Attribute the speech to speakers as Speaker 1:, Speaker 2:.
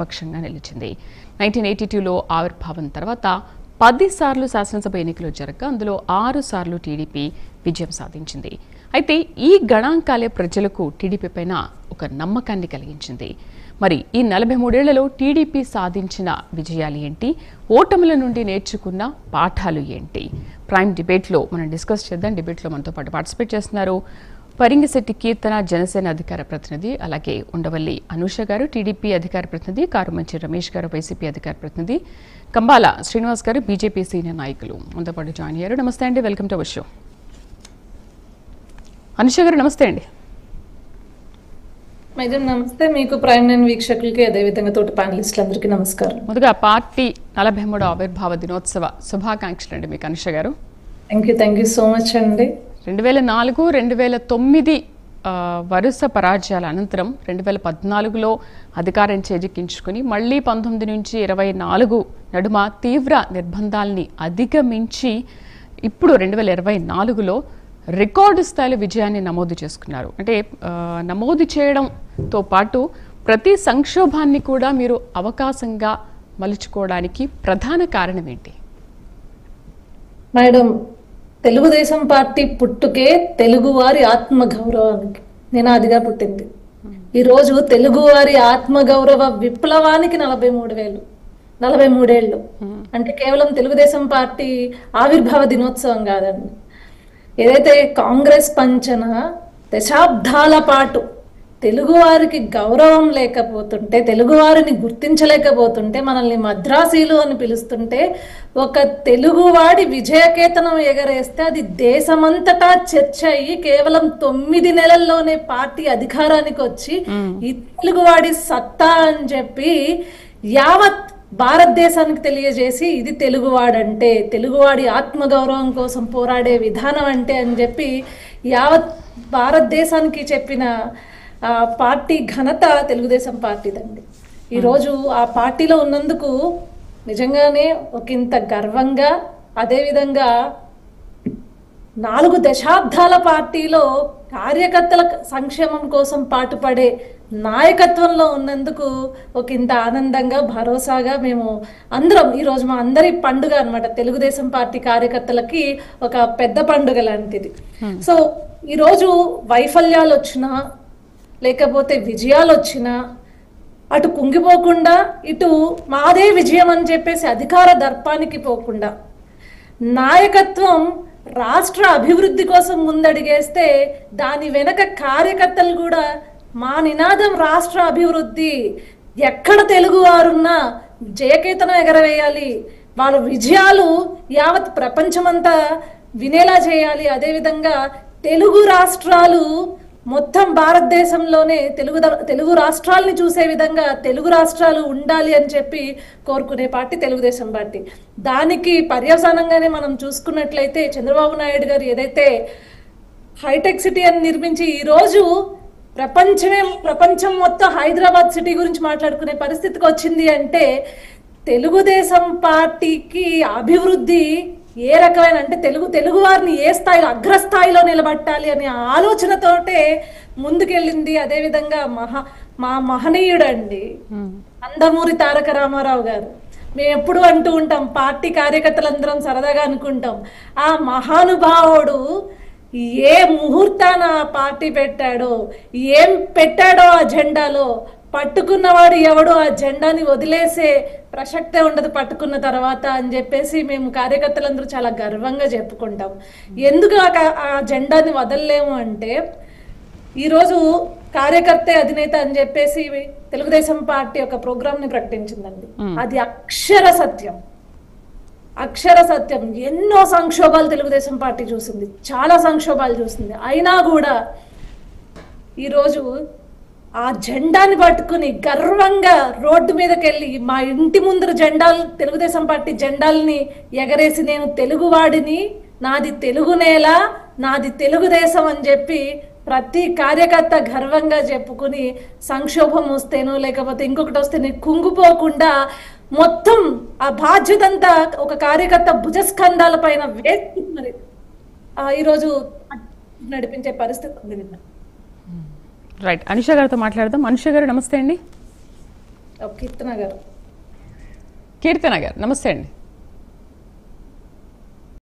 Speaker 1: పక్షంగా నిలిచింది. 1982లో ఆవిర్భావం తర్వాత 10 సార్లు శాసనసభ ఎన్నికలు జరగగా అందులో 6 సార్లు టీడీపీ విజయం సాధించింది. అయితే ఈ గణాంకాలే ప్రజలకు టీడీపీ పైన ఒక నమ్మకాన్ని కలిగించింది. మరి ఈ 43 ఏళ్లలో టీడీపీ సాధించిన విజయాలు ఏంటి, ఓటముల నుండి నేర్చుకున్న పాఠాలు ఏంటి, ప్రైమ్ డిబేట్లో మనం డిస్కస్ చేద్దాం. డిబేట్లో మనతో పాటు పార్టిసిపేట్ చేస్తున్నారు పరింగిశెట్టి కీర్తన జనసేన అధికార ప్రతినిధి, అలాగే ఉండవల్లి అనూష గారు టీడీపీ అధికార ప్రతినిధి, కారుమంచి రమేష్ గారు వైసీపీ అధికార ప్రతినిధి, కంబాల శ్రీనివాస్ గారు బీజేపీ సీనియర్ నాయకులు మనతో పాటు జాయిన్ అయ్యారు. నమస్తే అండి, welcome to our show. Anusha గారు నమస్తే అండి.
Speaker 2: మేడం నమస్తే, మీకు ప్రైమ్ నైన్ వీక్షకులకి అదేవిధంగా తోటి ప్యానలిస్టులందరికీ నమస్కారం.
Speaker 1: ముందుగా పార్టీ 43వ ఆవిర్భావ దినోత్సవ శుభాకాంక్షలు అండి మీకు అనూష గారు.
Speaker 2: థ్యాంక్ యూ సో మచ్ అండి.
Speaker 1: 2004, 2009 వరుస పరాజయాల అనంతరం 2014లో అధికారం చేజిక్కించుకుని మళ్ళీ 19 నుంచి 24 నడుమ తీవ్ర నిర్బంధాలని అధిగమించి ఇప్పుడు 2024లో రికార్డు స్థాయిలో విజయాన్ని నమోదు చేసుకున్నారు. అంటే నమోదు చేయడంతో పాటు ప్రతి సంక్షోభాన్ని కూడా మీరు అవకాశంగా మలుచుకోవడానికి ప్రధాన కారణం ఏంటి?
Speaker 2: మేడం, తెలుగుదేశం పార్టీ పుట్టుకే తెలుగువారి ఆత్మగౌరవానికి నినాదిగా పుట్టింది. ఈరోజు తెలుగువారి ఆత్మగౌరవ విప్లవానికి 43 ఏళ్ళు అంటే కేవలం తెలుగుదేశం పార్టీ ఆవిర్భావ దినోత్సవం కాదండి. ఏదైతే కాంగ్రెస్ పంచన దశాబ్దాల పాటు తెలుగువారికి గౌరవం లేకపోతుంటే, తెలుగువారిని గుర్తించలేకపోతుంటే, మనల్ని మద్రాసీలు అని పిలుస్తుంటే, ఒక తెలుగువాడి విజయకేతనం ఎగరేస్తే అది దేశమంతటా చర్చ అయ్యి కేవలం 9 నెలల్లోనే పార్టీ అధికారానికి వచ్చి ఈ తెలుగువాడి సత్తా అని చెప్పి యావత్ భారతదేశానికి తెలియజేసి ఇది తెలుగువాడంటే, తెలుగువాడి ఆత్మగౌరవం కోసం పోరాడే విధానం అంటే అని చెప్పి యావత్ భారతదేశానికి చెప్పిన పార్టీ ఘనత తెలుగుదేశం పార్టీదండి. ఈరోజు ఆ పార్టీలో ఉన్నందుకు నిజంగానే ఒకంత గర్వంగా, అదేవిధంగా 4 దశాబ్దాల పార్టీలో కార్యకర్తల సంక్షేమం కోసం పాటుపడే నాయకత్వంలో ఉన్నందుకు ఒకంత ఆనందంగా, భరోసాగా మేము అందరం ఈరోజు మా అందరి పండుగ అనమాట. తెలుగుదేశం పార్టీ కార్యకర్తలకి ఒక పెద్ద పండుగ లాంటిది. సో ఈరోజు వైఫల్యాలు వచ్చినా లేకపోతే విజయాలు వచ్చినా అటు కుంగిపోకుండా, ఇటు మాదే విజయం అని చెప్పేసి అధికార దర్పానికి పోకుండా, నాయకత్వం రాష్ట్ర అభివృద్ధి కోసం ముందడిగేస్తే దాని వెనక కార్యకర్తలు కూడా మా నినాదం రాష్ట్ర అభివృద్ధి, ఎక్కడ తెలుగు వారున్నా జయకేతనం ఎగరవేయాలి, వాళ్ళ విజయాలు యావత్ ప్రపంచమంతా వినేలా చేయాలి, అదేవిధంగా తెలుగు రాష్ట్రాలు మొత్తం భారతదేశంలోనే తెలుగు రాష్ట్రాలని చూసే విధంగా తెలుగు రాష్ట్రాలు ఉండాలి అని చెప్పి కోరుకునే పార్టీ తెలుగుదేశం పార్టీ. దానికి పర్యవసానంగానే మనం చూసుకున్నట్లయితే చంద్రబాబు నాయుడు గారు ఏదైతే హైటెక్ సిటీ అని నిర్మించి ఈరోజు ప్రపంచం మొత్తం హైదరాబాద్ సిటీ గురించి మాట్లాడుకునే పరిస్థితికి వచ్చింది అంటే తెలుగుదేశం పార్టీకి అభివృద్ధి ఏ రకమైన అంటే తెలుగు వారిని ఏ స్థాయిలో అగ్రస్థాయిలో నిలబట్టాలి అనే ఆలోచనతోటే ముందుకెళ్ళింది. అదేవిధంగా మా మహనీయుడండి నందమూరి తారక రామారావు గారు. మేము ఎప్పుడు అంటూ ఉంటాం, పార్టీ కార్యకర్తలందరం సరదాగా అనుకుంటాం, ఆ మహానుభావుడు ఏ ముహూర్తాన పార్టీ పెట్టాడో, ఏం పెట్టాడో ఆ జెండాలో, పట్టుకున్నవాడు ఎవడు ఆ జెండాని వదిలేసే ప్రసక్తే ఉండదు పట్టుకున్న తర్వాత అని చెప్పేసి మేము కార్యకర్తలందరూ చాలా గర్వంగా చెప్పుకుంటాం. ఎందుకు ఆ జెండాని వదలలేము అంటే ఈరోజు కార్యకర్తే అధినేత అని చెప్పేసి తెలుగుదేశం పార్టీ ఒక ప్రోగ్రామ్ ని ప్రకటించిందండి. అది అక్షర సత్యం. ఎన్నో సంక్షోభాలు తెలుగుదేశం పార్టీ చూసింది, చాలా సంక్షోభాలు చూసింది. అయినా కూడా ఈరోజు ఆ జెండాని పట్టుకుని గర్వంగా రోడ్డు మీదకి వెళ్ళి మా ఇంటి ముందర తెలుగుదేశం పార్టీ జెండాలని ఎగరేసి నేను తెలుగువాడిని, నాది తెలుగు నేల, నాది తెలుగుదేశం అని చెప్పి ప్రతి కార్యకర్త గర్వంగా చెప్పుకుని సంక్షోభం వస్తేనో లేకపోతే ఇంకొకటి వస్తే కుంగిపోకుండా మొత్తం ఆ బాధ్యత అంతా ఒక కార్యకర్త భుజస్కంధాల పైన వేసి మరి ఈరోజు నడిపించే పరిస్థితి ఉంది.
Speaker 1: రైట్, అనుష గారితో మాట్లాడదాం. అనుష గారు నమస్తే అండి.
Speaker 2: కీర్తన గారు.
Speaker 1: కీర్తన గారు నమస్తే అండి.